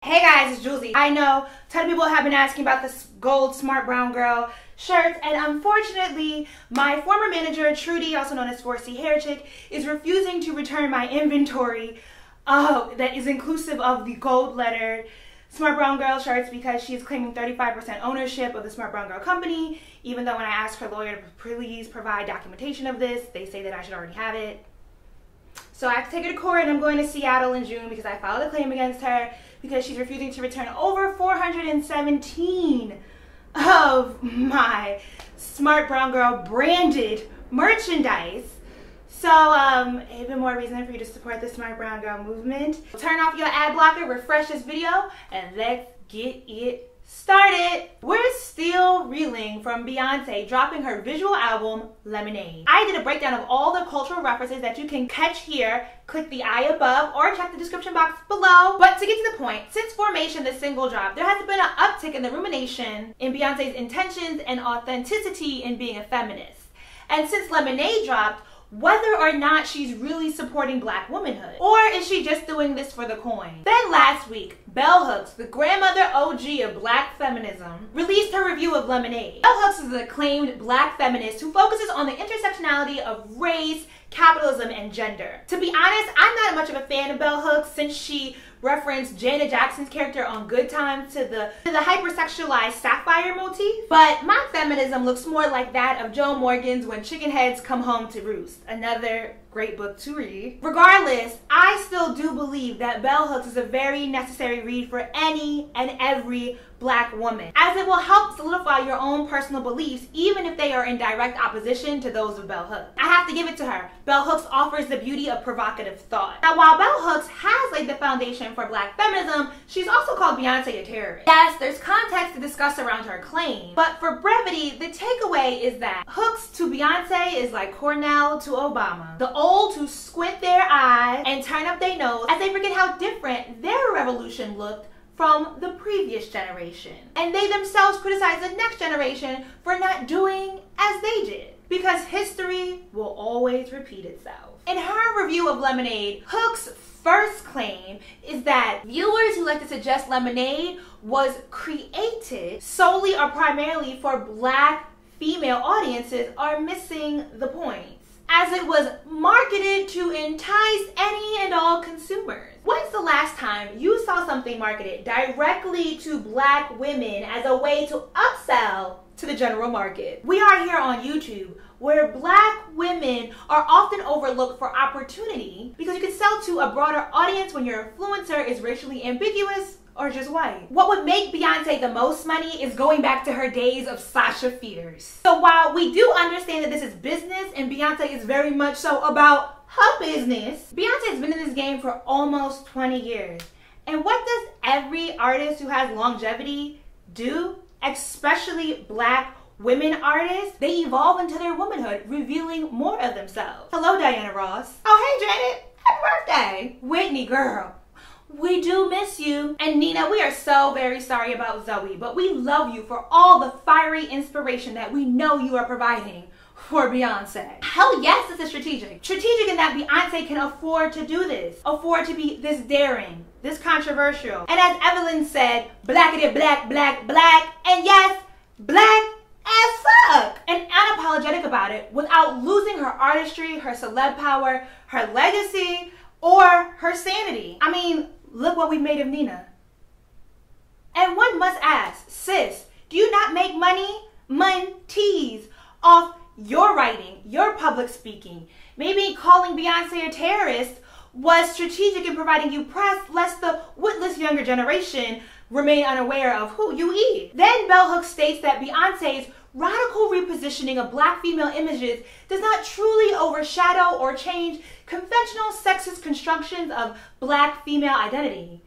Hey guys, it's Jouelzy. I know a ton of people have been asking about this gold Smart Brown Girl shirts, and unfortunately, my former manager, Trudy, also known as 4C Hair Chick, is refusing to return my inventory that is inclusive of the gold lettered Smart Brown Girl shirts because she is claiming 35% ownership of the Smart Brown Girl company, even though when I asked her lawyer to please provide documentation of this, they say that I should already have it. So I have to take her to court, and I'm going to Seattle in June because I filed a claim against her because she's refusing to return over 417 of my Smart Brown Girl branded merchandise. So even more reason for you to support the Smart Brown Girl movement. Turn off your ad blocker, refresh this video, and let's get it started. We're still reeling from Beyonce dropping her visual album, Lemonade. I did a breakdown of all the cultural references that you can catch here. Click the eye above or check the description box below. But to get to the point, since Formation, the single drop, there has been an uptick in the rumination in Beyonce's intentions and authenticity in being a feminist. And since Lemonade dropped, whether or not she's really supporting black womanhood, or is she just doing this for the coin? Then last week, Bell Hooks, the grandmother OG of black feminism, released her review of Lemonade. Bell Hooks is an acclaimed black feminist who focuses on the intersectionality of race, capitalism, and gender. To be honest, I'm not much of a fan of Bell Hooks since she referenced Janet Jackson's character on Good Times to the hypersexualized sapphire motif. But my feminism looks more like that of Joe Morgan's When Chicken Heads Come Home to Roost. Another great book to read. Regardless, I still do believe that Bell Hooks is a very necessary read for any and every black woman, as it will help solidify your own personal beliefs even if they are in direct opposition to those of Bell Hooks. I have to give it to her. Bell Hooks offers the beauty of provocative thought. Now, while Bell Hooks has laid the foundation for black feminism, she's also called Beyonce a terrorist. Yes, there's context to discuss around her claim, but for brevity, the takeaway is that Hooks to Beyonce is like Cornell to Obama. The old who squint their eyes and turn up their nose as they forget how different their revolution looked from the previous generation. And they themselves criticize the next generation for not doing as they did, because history will always repeat itself. In her review of Lemonade, Hooks' first claim is that viewers who like to suggest Lemonade was created solely or primarily for black female audiences are missing the point, as it was marketed to entice any and all consumers. When's the last time you saw something marketed directly to black women as a way to upsell to the general market? We are here on YouTube, where black women are often overlooked for opportunity because you can sell to a broader audience when your influencer is racially ambiguous or just white. What would make Beyonce the most money is going back to her days of Sasha Fierce. So while we do understand that this is business and Beyonce is very much so about her business, Beyonce has been in this game for almost 20 years. And what does every artist who has longevity do? Especially black women artists? They evolve into their womanhood, revealing more of themselves. Hello, Diana Ross. Oh, hey, Janet. Happy birthday. Whitney, girl. We do miss you. And Nina, we are so very sorry about Zoe, but we love you for all the fiery inspiration that we know you are providing for Beyonce. Hell yes, this is strategic. Strategic in that Beyonce can afford to do this, afford to be this daring, this controversial. And as Evelyn said, blackity black, black, black, and yes, black as fuck. And unapologetic about it without losing her artistry, her celeb power, her legacy, or her sanity. I mean, look what we made of Nina. And one must ask, sis, do you not make money off your writing, your public speaking? Maybe calling Beyonce a terrorist was strategic in providing you press, lest the witless younger generation remain unaware of who you is. Then Bell Hooks states that Beyonce's radical repositioning of black female images does not truly overshadow or change conventional sexist constructions of black female identity.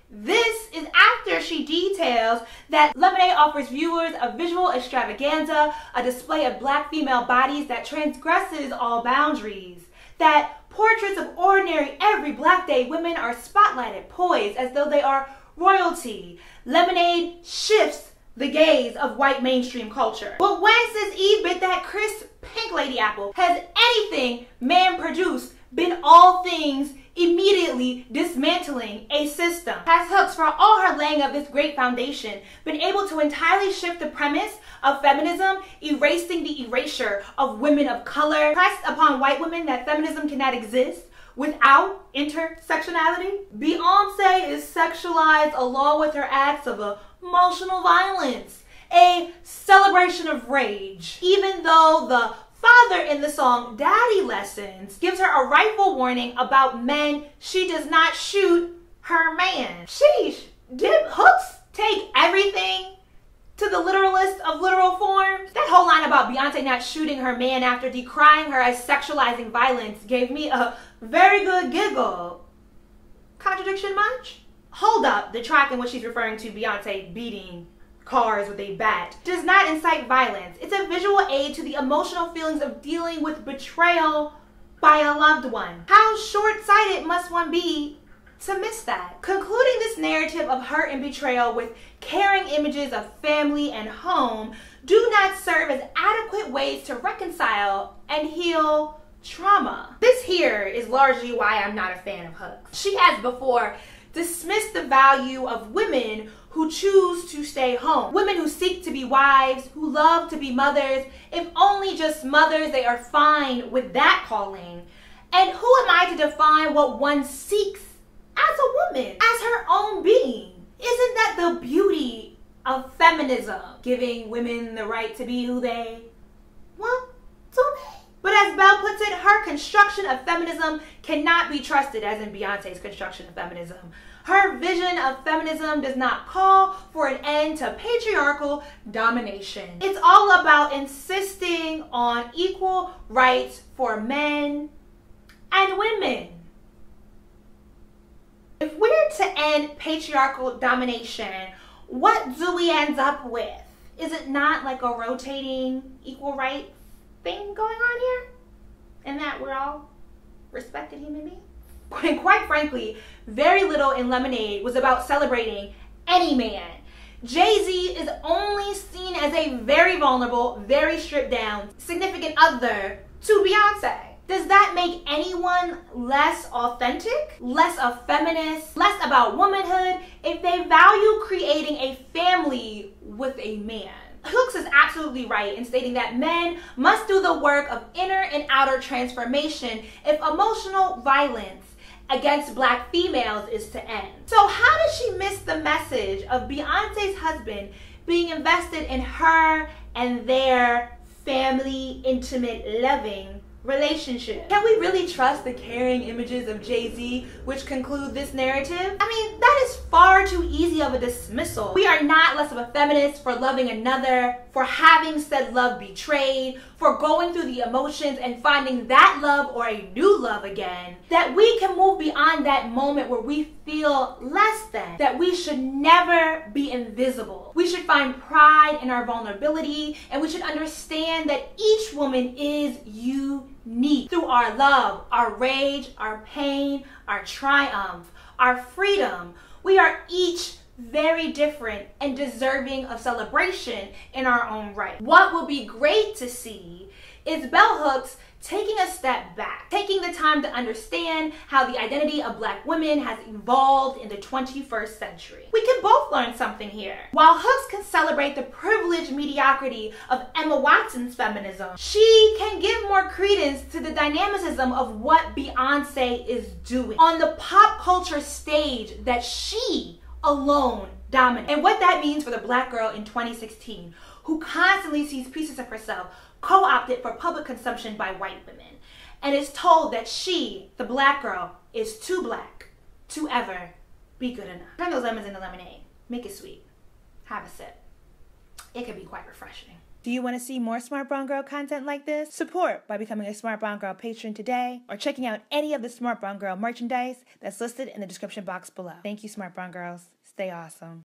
This is after she details that Lemonade offers viewers a visual extravaganza, a display of black female bodies that transgresses all boundaries, that portraits of ordinary every black day women are spotlighted, poised as though they are royalty. Lemonade shifts the gaze of white mainstream culture. But when Sis Eve bit that crisp pink lady apple, has anything man produced been all things immediately dismantling a system. Has Hooks, for all her laying of this great foundation, been able to entirely shift the premise of feminism, erasing the erasure of women of color, pressed upon white women that feminism cannot exist without intersectionality? Beyonce is sexualized along with her acts of emotional violence, a celebration of rage, even though the father in the song Daddy Lessons gives her a rightful warning about men she does not shoot her man. Sheesh, did Hooks take everything to the literalist of literal forms? That whole line about Beyonce not shooting her man after decrying her as sexualizing violence gave me a very good giggle. Contradiction much? Hold up, the track in which she's referring to Beyonce beating cars with a bat does not incite violence. It's a visual aid to the emotional feelings of dealing with betrayal by a loved one. How short-sighted must one be to miss that? Concluding this narrative of hurt and betrayal with caring images of family and home do not serve as adequate ways to reconcile and heal trauma. This here is largely why I'm not a fan of Hooks. She has before dismissed the value of women who choose to stay home. Women who seek to be wives, who love to be mothers. If only just mothers, they are fine with that calling. And who am I to define what one seeks as a woman, as her own being? Isn't that the beauty of feminism? Giving women the right to be who they want to be. But as Belle puts it, her construction of feminism cannot be trusted, as in Beyonce's construction of feminism. Her vision of feminism does not call for an end to patriarchal domination. It's all about insisting on equal rights for men and women. If we're to end patriarchal domination, what do we end up with? Is it not like a rotating equal rights thing going on here? And that we're all respected human beings? And quite frankly, very little in Lemonade was about celebrating any man. Jay-Z is only seen as a very vulnerable, very stripped down significant other to Beyonce. Does that make anyone less authentic, less a feminist, less about womanhood if they value creating a family with a man? Hooks is absolutely right in stating that men must do the work of inner and outer transformation if emotional violence against Black females is to end. So how does she miss the message of Beyonce's husband being invested in her and their family, intimate, loving relationship? Can we really trust the caring images of Jay-Z which conclude this narrative? I mean, that is far too easy of a dismissal. We are not less of a feminist for loving another, for having said love betrayed, for going through the emotions and finding that love or a new love again. That we can move beyond that moment where we feel less than. That we should never be invisible. We should find pride in our vulnerability, and we should understand that each woman is unique. Through our love, our rage, our pain, our triumph, our freedom, we are each very different and deserving of celebration in our own right. What will be great to see is Bell Hooks taking a step back, taking the time to understand how the identity of Black women has evolved in the 21st century. We can both learn something here. While Hooks can celebrate the privileged mediocrity of Emma Watson's feminism, she can give more credence to the dynamicism of what Beyonce is doing on the pop culture stage that she alone dominates. And what that means for the Black girl in 2016 who constantly sees pieces of herself co-opted for public consumption by white women and is told that she, the Black girl, is too Black to ever be good enough. Turn those lemons into lemonade. Make it sweet. Have a sip. It can be quite refreshing. Do you want to see more Smart Brown Girl content like this? Support by becoming a Smart Brown Girl patron today or checking out any of the Smart Brown Girl merchandise that's listed in the description box below. Thank you, Smart Brown Girls. Stay awesome.